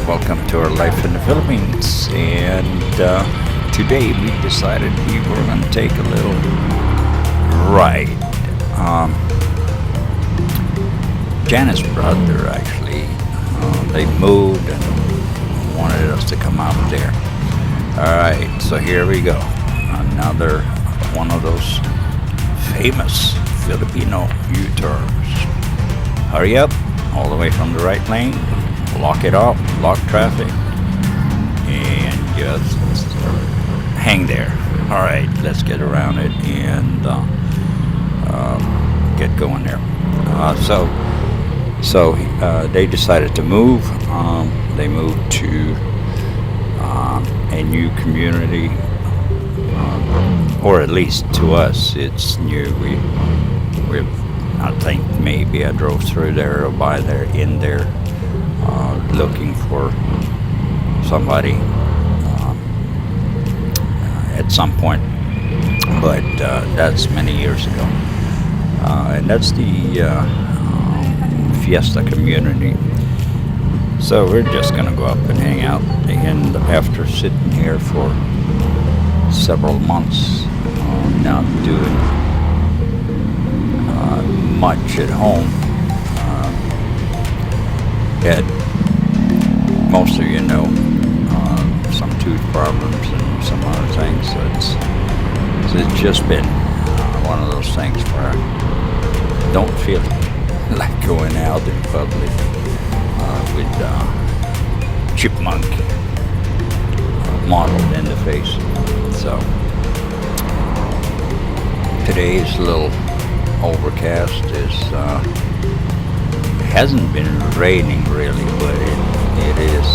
Welcome to our life in the Philippines. And today we decided we were going to take a little ride. Janice's brother actually, they moved and wanted us to come out there. Alright, so here we go. Another one of those famous Filipino U-turns. Hurry up, all the way from the right lane, lock it off, lock traffic, and just hang there. Alright, let's get around it and get going there. So they decided to move. They moved to a new community, or at least to us, it's new. I think maybe I drove through there or by there, in there, looking for somebody at some point, but that's many years ago. And that's the Fiesta community. So we're just gonna go up and hang out. And after sitting here for several months, not doing much at home, had, most of you know, some tooth problems and some other things. So it's just been one of those things where I don't feel like going out in public with chipmunk modeled in the face. So today is a little overcast. Hasn't been raining really, but it is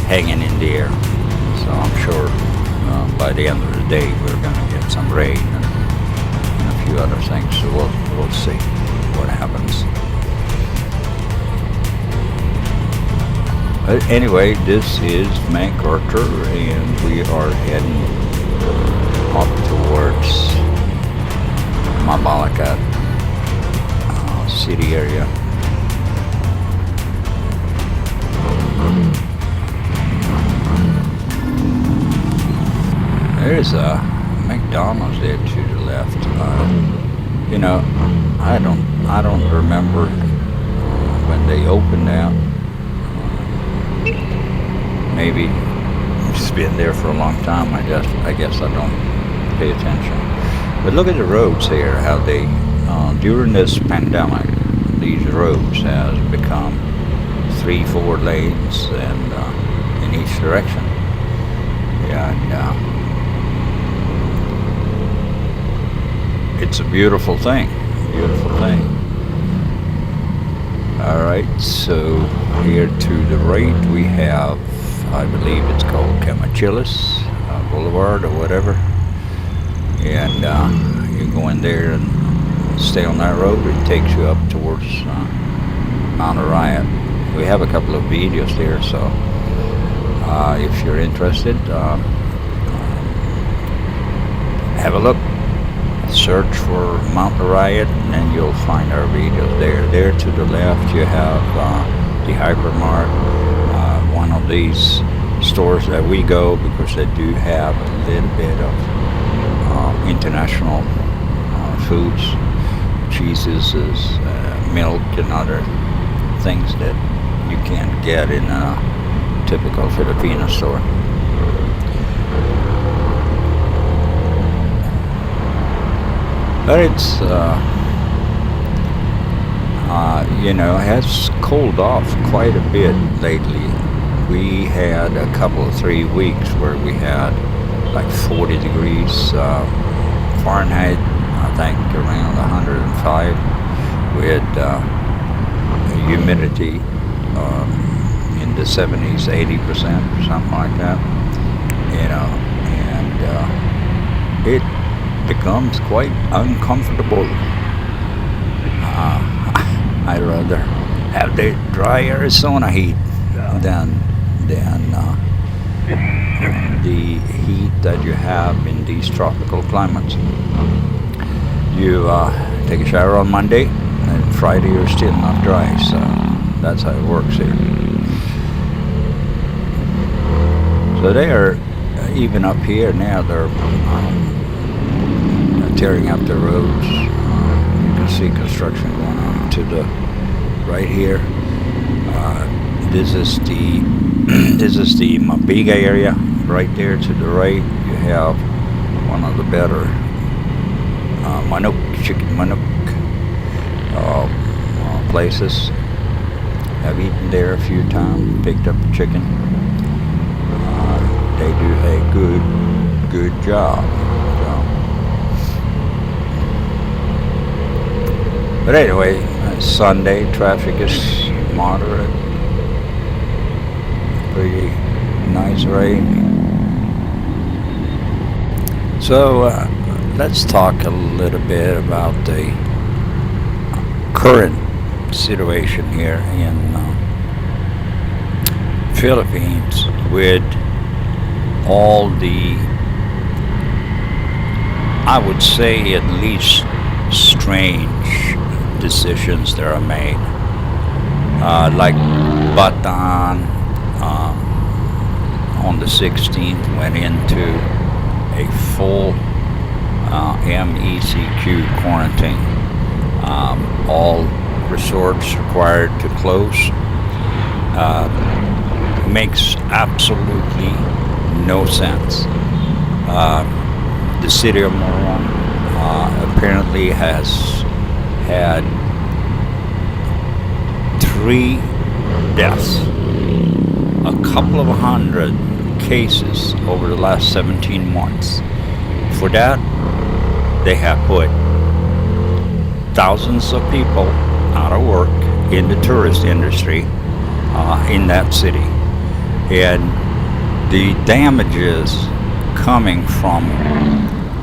hanging in the air. So I'm sure by the end of the day we're going to get some rain and a few other things. So we'll see what happens. But anyway, this is MacArthur, and we are heading up towards Mabalacat city area. There's a McDonald's there to the left. I don't remember when they opened that. Maybe it's been there for a long time. I guess I don't pay attention. But look at the roads here. How they during this pandemic, these roads has become 3-4 lanes and in each direction. And it's a beautiful thing. All right, so here to the right we have, I believe it's called Camachilas Boulevard or whatever, and you go in there and stay on that road. It takes you up towards Mount Arayat. We have a couple of videos there, so if you're interested, have a look. Search for Mount Arayat, and then you'll find our videos there. There to the left you have the Hypermart, one of these stores that we go because they do have a little bit of international foods, cheeses, milk, and other things that you can't get in a typical Filipino store. But it's, has cooled off quite a bit lately. We had a couple of 3 weeks where we had like 40 degrees Fahrenheit, I think around 105, with humidity in the 70s, 80%, something like that. And it becomes quite uncomfortable. I'd rather have the dry Arizona heat than the heat that you have in these tropical climates. You take a shower on Monday, and Friday you're still not dry, so that's how it works here. So they are even up here now. They're tearing up the roads. You can see construction going on to the right here. This is the this is the Mabalacat area. Right there to the right, you have one of the better chicken manok places. I've eaten there a few times, picked up chicken. They do a good job. So. But anyway, Sunday traffic is moderate, pretty nice rain. So let's talk a little bit about the current situation here in Philippines with all the, I would say, at least strange decisions that are made. Like Bataan on the 16th went into a full MECQ quarantine. All resorts required to close. Makes absolutely no sense. The city of Moron apparently has had 3 deaths, a couple of hundred cases over the last 17 months. For that, they have put thousands of people out of work in the tourist industry in that city. And the damages coming from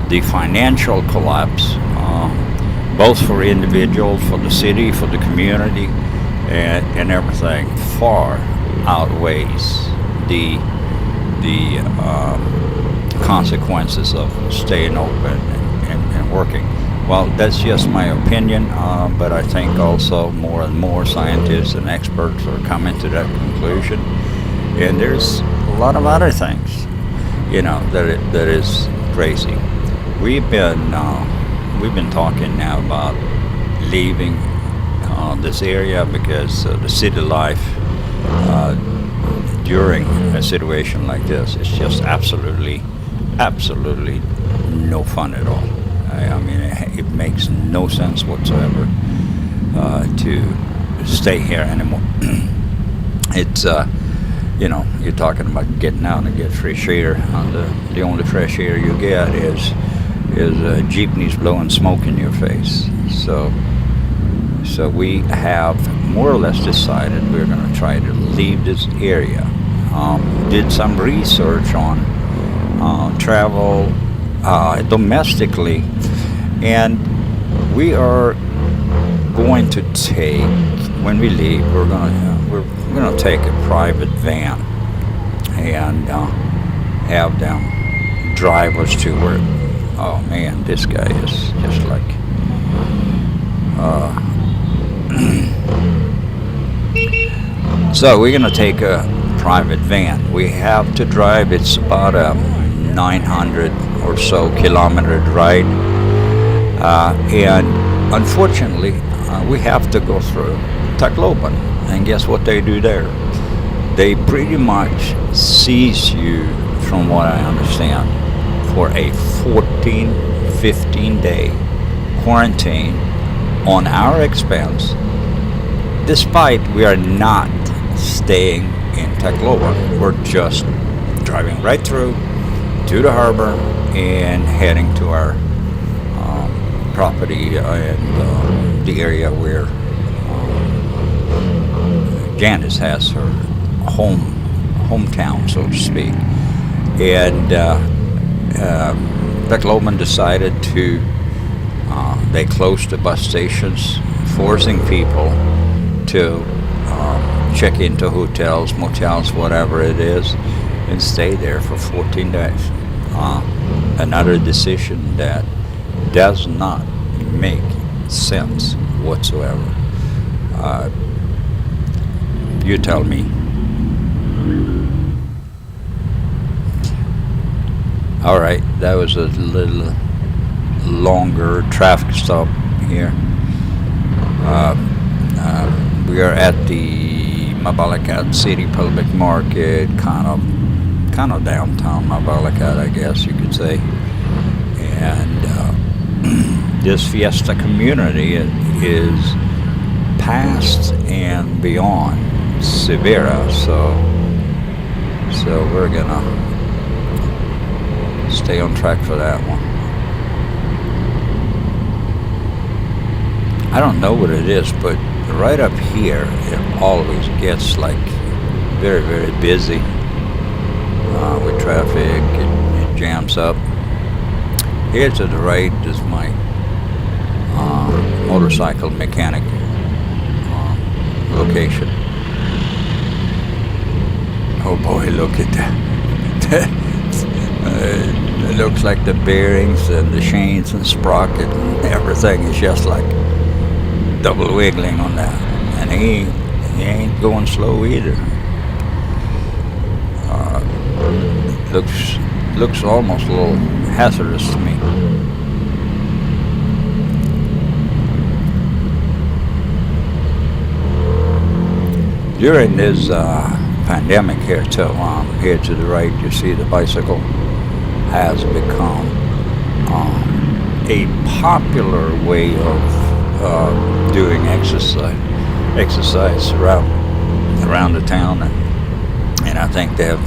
the financial collapse, both for individuals, for the city, for the community, and everything, far outweighs the consequences of staying open and working. Well, that's just my opinion, but I think also more and more scientists and experts are coming to that conclusion. And there's a lot of other things, that is crazy. We've been talking now about leaving this area because the city life during a situation like this is just absolutely no fun at all. I mean, it makes no sense whatsoever to stay here anymore. It's you're talking about getting out and get fresh air. The only fresh air you get is jeepneys blowing smoke in your face. So we have more or less decided we're going to try to leave this area. Did some research on travel domestically, and we are going to take, when we leave, we're gonna take a private van and have them drive us to where. Oh man, this guy is just like so we're gonna take a private van. We have to drive. It's about a 900 or so kilometer ride, and unfortunately we have to go through Tacloban. And guess what they do there? They pretty much seize you, from what I understand, for a 15-day quarantine on our expense, despite we are not staying in Tacloban. We're just driving right through to the harbor and heading to our property and the area where Janice has her hometown, so to speak. And Tacloban decided to they closed the bus stations, forcing people to check into hotels, motels, whatever it is, and stay there for 14 days. Another decision that does not make sense whatsoever. You tell me. All right, that was a little longer traffic stop here. We are at the Mabalacat City Public Market, kind of downtown Mabalacat, I guess you could say. And this fiesta community is past and beyond Severa, so we're gonna stay on track for that one. I don't know what it is, but right up here it always gets like very, very busy with traffic. It jams up. Here to the right is my motorcycle mechanic location. Oh boy, look at that. It looks like the bearings and the chains and sprocket and everything is just like double wiggling on that. And he ain't going slow either. Looks almost a little hazardous to me. During this pandemic here to the right, you see the bicycle has become a popular way of doing exercise around the town, and I think they have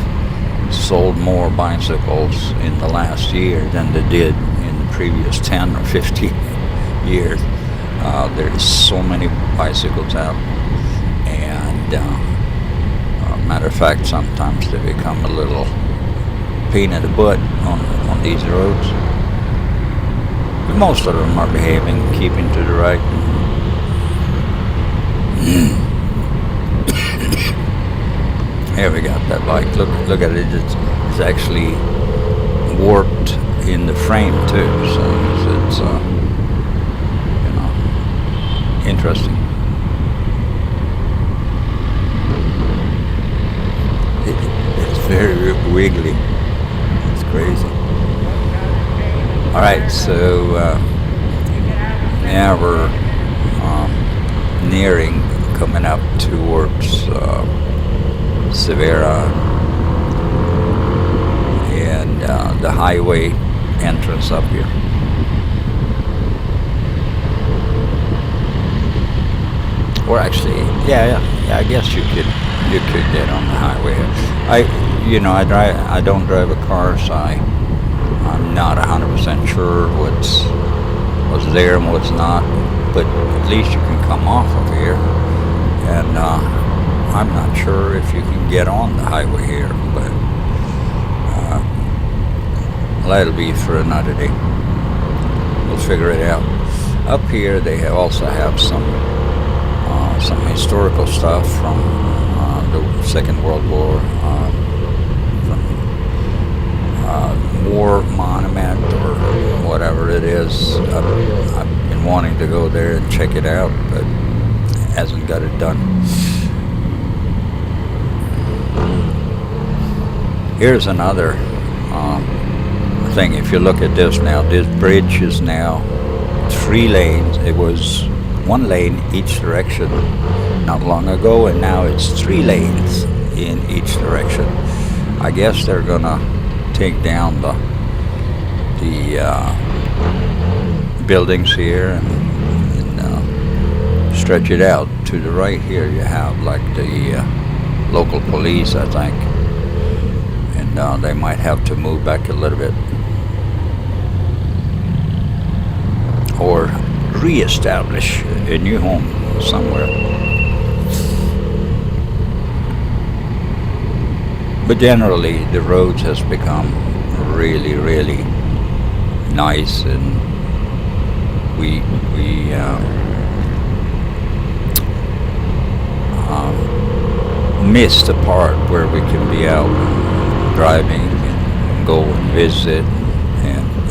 sold more bicycles in the last year than they did in the previous 10 or 15 years. There's so many bicycles out, and matter of fact, sometimes they become a little pain in the butt on these roads. But most of them are behaving, keeping to the right. Here we got that bike. Look at it. It's actually warped in the frame too. So it's interesting. It's very wiggly. It's crazy. All right, so now we're coming up towards Severa and the highway entrance up here. Or actually, yeah, I guess you could get on the highway. I don't drive a car, so I'm not 100% sure what's there and what's not. But at least you can come off of here, and I'm not sure if you can get on the highway here, but that'll be for another day. We'll figure it out. Up here, they also have some historical stuff from the Second World War, from War Monument or whatever it is. I've been wanting to go there and check it out, but hasn't got it done. Here's another thing. If you look at this now, this bridge is now 3 lanes. It was 1 lane each direction not long ago, and now it's 3 lanes in each direction. I guess they're gonna take down the buildings here and stretch it out. To the right here you have like the local police, I think, and they might have to move back a little bit or re-establish a new home somewhere. But generally the roads has become really, really nice, and we miss the part where we can be out driving and go and visit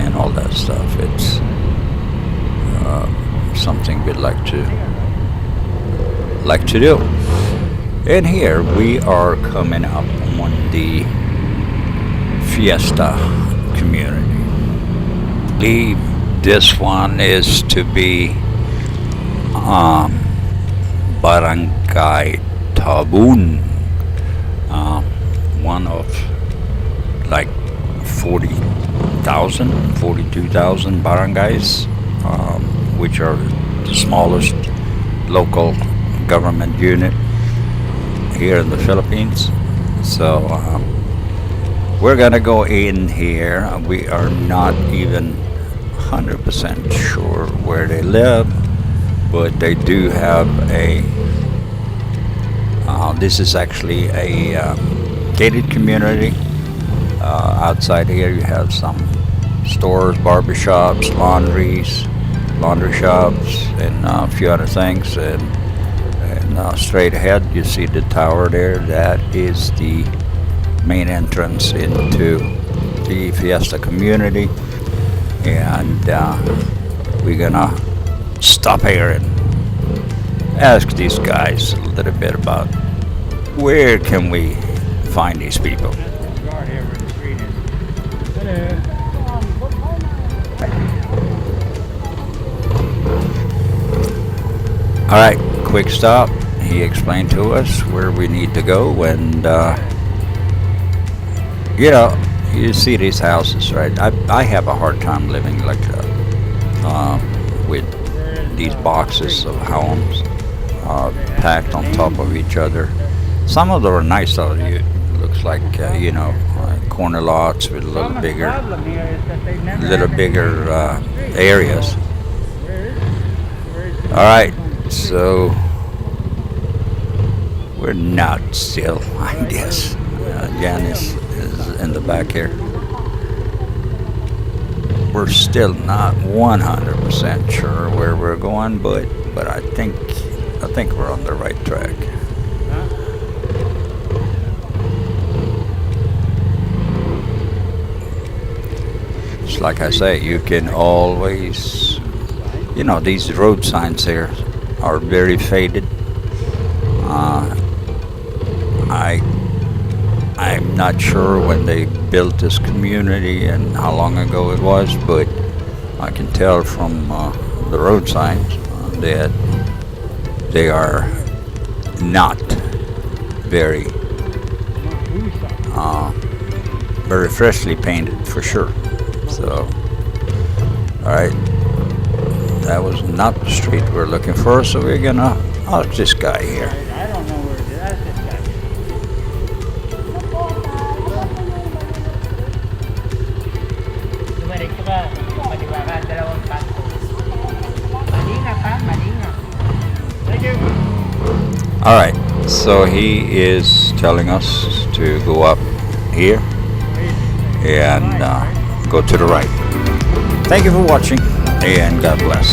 and all that stuff. It's something we'd like to do. And here we are coming up on the Fiesta community. Believe this one is to be um, Barangay Tabun, one of like 40,000, 42,000 barangays, which are the smallest local government unit here in the Philippines. So we're gonna go in here. We are not even 100% sure where they live, but they do have a this is actually a gated community. Outside here you have some stores, barbershops, laundry shops, and a few other things. And straight ahead you see the tower there. That is the main entrance into the Fiesta community. And we're gonna stop here and ask these guys a little bit about where can we find these people. All right, quick stop. He explained to us where we need to go, and you see these houses, right? I have a hard time living like with these boxes of homes packed on top of each other. Some of them are nice though. It looks like corner lots with a little bigger areas. All right, so we're not still, I guess. Janice is in the back here. We're still not 100% sure where we're going, but I think we're on the right track. Just like I say, you can always, these road signs here are very faded. I'm not sure when they built this community and how long ago it was, but I can tell from the road signs that they are not very very freshly painted for sure. So, all right, that was not the street we're looking for, so we're gonna ask this guy here. I don't know where it is. That's this guy. Dumiretso ka. Maliwakan, dalawang kanto. Malinga ka, malinga. Thank you. All right, so he is telling us to go up here and go to the right. Thank you for watching, and God bless.